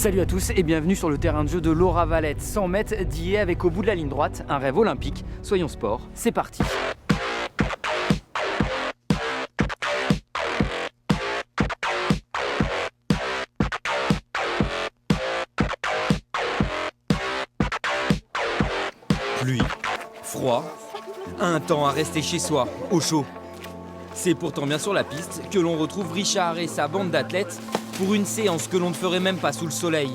Salut à tous et bienvenue sur le terrain de jeu de Laura Valette. 100 mètres d'IE avec au bout de la ligne droite un rêve olympique. Soyons sport, c'est parti. Pluie, froid, un temps à rester chez soi, au chaud. C'est pourtant bien sur la piste que l'on retrouve Richard et sa bande d'athlètes pour une séance que l'on ne ferait même pas sous le soleil.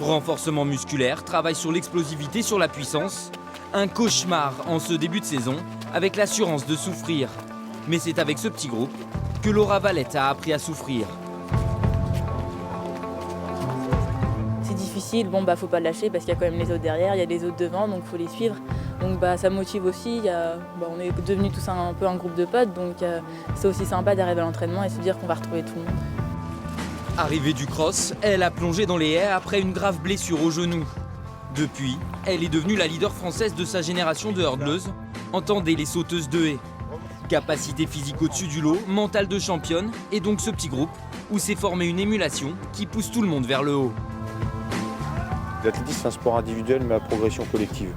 Renforcement musculaire, travail sur l'explosivité, sur la puissance. Un cauchemar en ce début de saison, avec l'assurance de souffrir. Mais c'est avec ce petit groupe que Laura Valette a appris à souffrir. C'est difficile, faut pas lâcher parce qu'il y a quand même les autres derrière, il y a les autres devant, donc il faut les suivre. Donc ça motive aussi, on est devenus tous un peu un groupe de potes, donc c'est aussi sympa d'arriver à l'entraînement et se dire qu'on va retrouver tout le monde. Arrivée du cross, elle a plongé dans les haies après une grave blessure au genou. Depuis, elle est devenue la leader française de sa génération de hurdleuses, entendez les sauteuses de haies. Capacité physique au-dessus du lot, mental de championne, et donc ce petit groupe où s'est formée une émulation qui pousse tout le monde vers le haut. L'athlétisme, c'est un sport individuel mais à progression collective.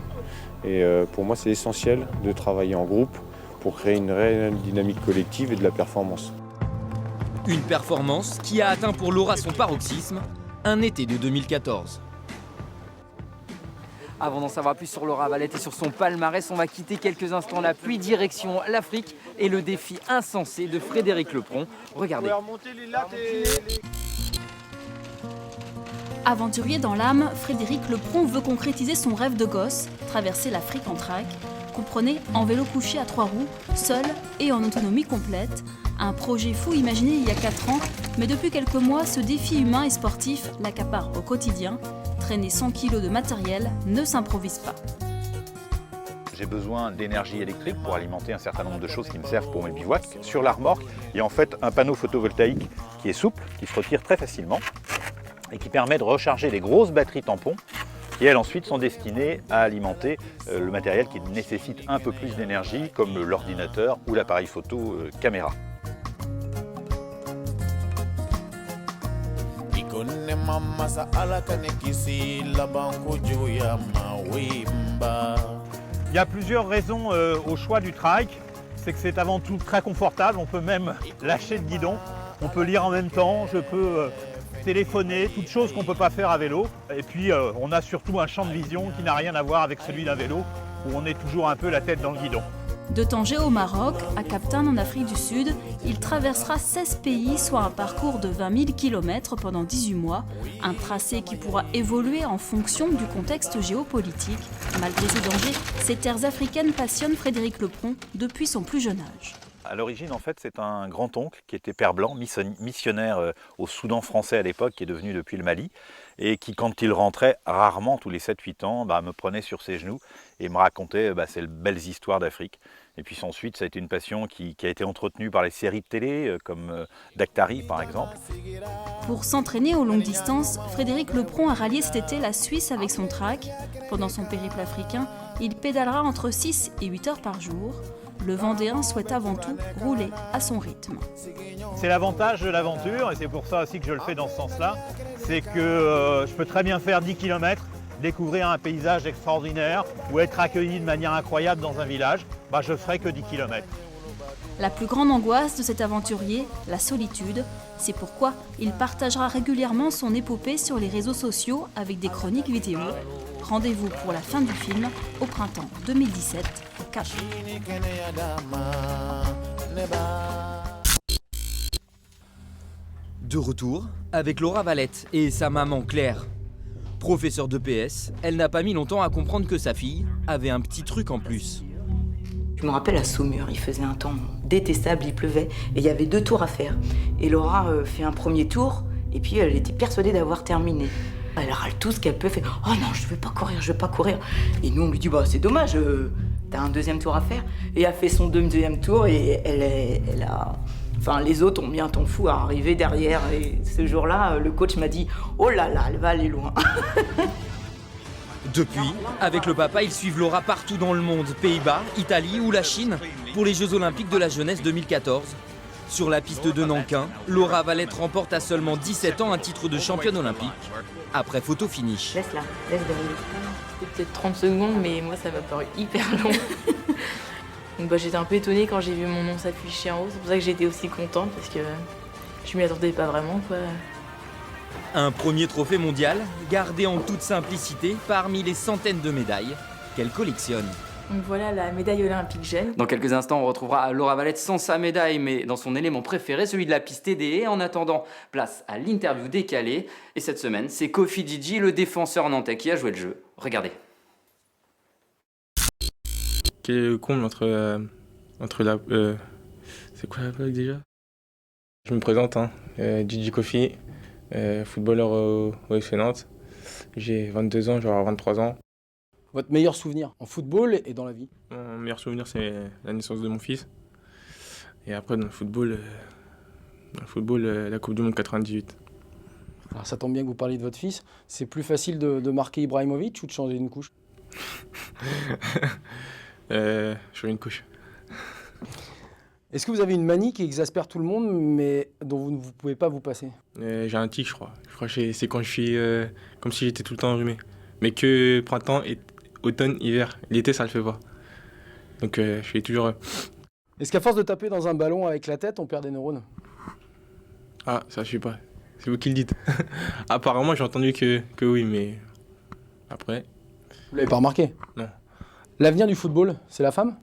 Et pour moi, c'est essentiel de travailler en groupe pour créer une réelle dynamique collective et de la performance. Une performance qui a atteint pour Laura son paroxysme, un été de 2014. Avant d'en savoir plus sur Laura Valette et sur son palmarès, on va quitter quelques instants la pluie, direction l'Afrique et le défi insensé de Frédéric Lepron. Regardez. Aventurier dans l'âme, Frédéric Lepron veut concrétiser son rêve de gosse, traverser l'Afrique en trek, comprenez en vélo couché à 3 roues, seul et en autonomie complète. Un projet fou imaginé il y a 4 ans, mais depuis quelques mois, ce défi humain et sportif l'accapare au quotidien. Traîner 100 kg de matériel ne s'improvise pas. J'ai besoin d'énergie électrique pour alimenter un certain nombre de choses qui me servent pour mes bivouacs. Sur la remorque, il y a en fait un panneau photovoltaïque qui est souple, qui se retire très facilement et qui permet de recharger les grosses batteries tampons qui elles ensuite sont destinées à alimenter le matériel qui nécessite un peu plus d'énergie comme l'ordinateur ou l'appareil photo caméra. Il y a plusieurs raisons au choix du trike. C'est que c'est avant tout très confortable, on peut même lâcher le guidon, on peut lire en même temps, je peux téléphoner, toutes choses qu'on ne peut pas faire à vélo. Et puis on a surtout un champ de vision qui n'a rien à voir avec celui d'un vélo, où on est toujours un peu la tête dans le guidon. De Tanger au Maroc, à Cap Town en Afrique du Sud, il traversera 16 pays, soit un parcours de 20 000 km pendant 18 mois. Un tracé qui pourra évoluer en fonction du contexte géopolitique. Malgré ces dangers, ces terres africaines passionnent Frédéric Lepron depuis son plus jeune âge. À l'origine, en fait, c'est un grand-oncle qui était père blanc, missionnaire au Soudan français à l'époque, qui est devenu depuis le Mali, et qui, quand il rentrait, rarement, tous les 7-8 ans, me prenait sur ses genoux et me racontait ces belles histoires d'Afrique. Et puis ensuite, ça a été une passion qui a été entretenue par les séries de télé, comme Daktari par exemple. Pour s'entraîner aux longues distances, Frédéric Lepron a rallié cet été la Suisse avec son track. Pendant son périple africain, il pédalera entre 6 et 8 heures par jour. Le Vendéen souhaite avant tout rouler à son rythme. C'est l'avantage de l'aventure, et c'est pour ça aussi que je le fais dans ce sens-là, c'est que je peux très bien faire 10 km, découvrir un paysage extraordinaire ou être accueilli de manière incroyable dans un village, je ferai que 10 km. La plus grande angoisse de cet aventurier, la solitude. C'est pourquoi il partagera régulièrement son épopée sur les réseaux sociaux avec des chroniques vidéo. Rendez-vous pour la fin du film au printemps 2017 au Cap. De retour avec Laura Valette et sa maman Claire. Professeure de PS, elle n'a pas mis longtemps à comprendre que sa fille avait un petit truc en plus. Je me rappelle à Saumur, il faisait un temps détestable, il pleuvait, et il y avait 2 tours à faire. Et Laura fait un premier tour, et puis elle était persuadée d'avoir terminé. Elle râle tout ce qu'elle peut, fait « Oh non, je veux pas courir ». Et nous, on lui dit « C'est dommage, t'as un 2e tour à faire ». Et elle a fait son 2e tour, et elle a... Enfin, les autres ont mis un temps fou à arriver derrière. Et ce jour-là, le coach m'a dit « Oh là là, elle va aller loin ». Depuis, avec le papa, ils suivent Laura partout dans le monde, Pays-Bas, Italie ou la Chine, pour les Jeux Olympiques de la jeunesse 2014. Sur la piste de Nankin, Laura Valette remporte à seulement 17 ans un titre de championne olympique. Après photo finish. Laisse-la, laisse dérouler. C'était peut-être 30 secondes, mais moi ça m'a paru hyper long. Donc j'étais un peu étonnée quand j'ai vu mon nom s'afficher en haut. C'est pour ça que j'étais aussi contente, parce que je m'y attendais pas vraiment, quoi. Un premier trophée mondial, gardé en toute simplicité parmi les centaines de médailles qu'elle collectionne. Donc voilà la médaille olympique jeune. Dans quelques instants, on retrouvera Laura Valette sans sa médaille, mais dans son élément préféré, celui de la piste TDE. En attendant, place à l'interview décalée. Et cette semaine, c'est Kofi Djidji, le défenseur nantais, qui a joué le jeu. Regardez. Quel est le comble entre la... c'est quoi la blague déjà? Je me présente, Djidji Kofi, footballeur au FC Nantes. J'ai 22 ans, je vais avoir 23 ans. Votre meilleur souvenir en football et dans la vie? Mon meilleur souvenir, c'est la naissance de mon fils. Et après, dans le football, la Coupe du Monde 98. Alors ça tombe bien que vous parliez de votre fils. C'est plus facile de marquer Ibrahimovic ou de changer une couche? Sur une couche. Est-ce que vous avez une manie qui exaspère tout le monde, mais dont vous ne pouvez pas vous passer? J'ai un tic, je crois. Je crois que c'est quand je suis comme si j'étais tout le temps enrhumé. Mais que printemps, automne, hiver. L'été, ça le fait pas. Donc je suis toujours... Est-ce qu'à force de taper dans un ballon avec la tête, on perd des neurones? Ah, ça je sais pas. C'est vous qui le dites. Apparemment, j'ai entendu que oui, mais après... Vous l'avez pas remarqué? Non. L'avenir du football, c'est la femme?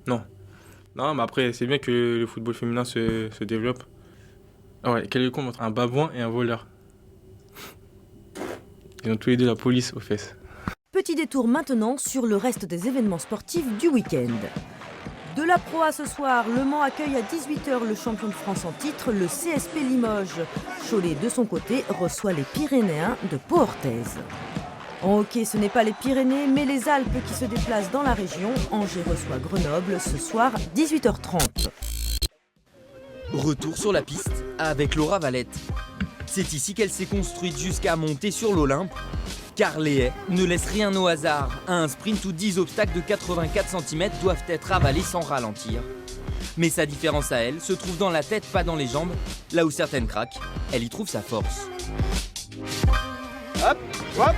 Non. Non, mais après, c'est bien que le football féminin se développe. Ah ouais, quel est le compte entre un babouin et un voleur? Ils ont tous les deux la police aux fesses. Petit détour maintenant sur le reste des événements sportifs du week-end. De la Pro A ce soir, Le Mans accueille à 18h le champion de France en titre, le CSP Limoges. Cholet, de son côté, reçoit les Pyrénéens de Pau-Orthez. En hockey, ce n'est pas les Pyrénées, mais les Alpes qui se déplacent dans la région. Angers reçoit Grenoble ce soir, 18h30. Retour sur la piste avec Laura Valette. C'est ici qu'elle s'est construite jusqu'à monter sur l'Olympe, car les haies ne laissent rien au hasard. À un sprint où 10 obstacles de 84 cm doivent être avalés sans ralentir. Mais sa différence à elle se trouve dans la tête, pas dans les jambes. Là où certaines craquent, elle y trouve sa force. Hop, hop,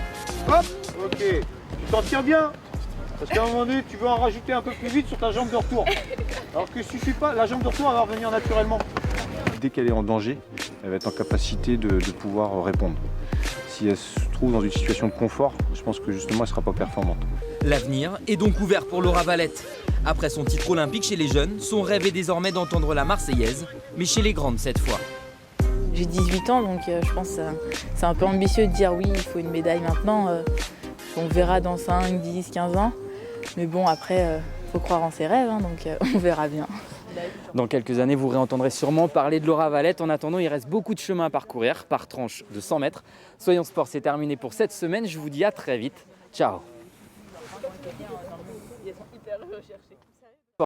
hop, ok. Tu t'en tiens bien, parce qu'à un moment donné, tu veux en rajouter un peu plus vite sur ta jambe de retour. Alors que suffit pas, la jambe de retour elle va revenir naturellement. Dès qu'elle est en danger, elle va être en capacité de pouvoir répondre. Si elle se trouve dans une situation de confort, je pense que justement elle ne sera pas performante. L'avenir est donc ouvert pour Laura Valette. Après son titre olympique chez les jeunes, son rêve est désormais d'entendre la Marseillaise, mais chez les grandes cette fois. J'ai 18 ans, donc je pense que c'est un peu ambitieux de dire oui, il faut une médaille maintenant. On verra dans 5, 10, 15 ans. Mais bon, après, faut croire en ses rêves, donc on verra bien. Dans quelques années, vous réentendrez sûrement parler de Laura Valette. En attendant, il reste beaucoup de chemin à parcourir par tranche de 100 mètres. Soyons Sport, c'est terminé pour cette semaine. Je vous dis à très vite. Ciao.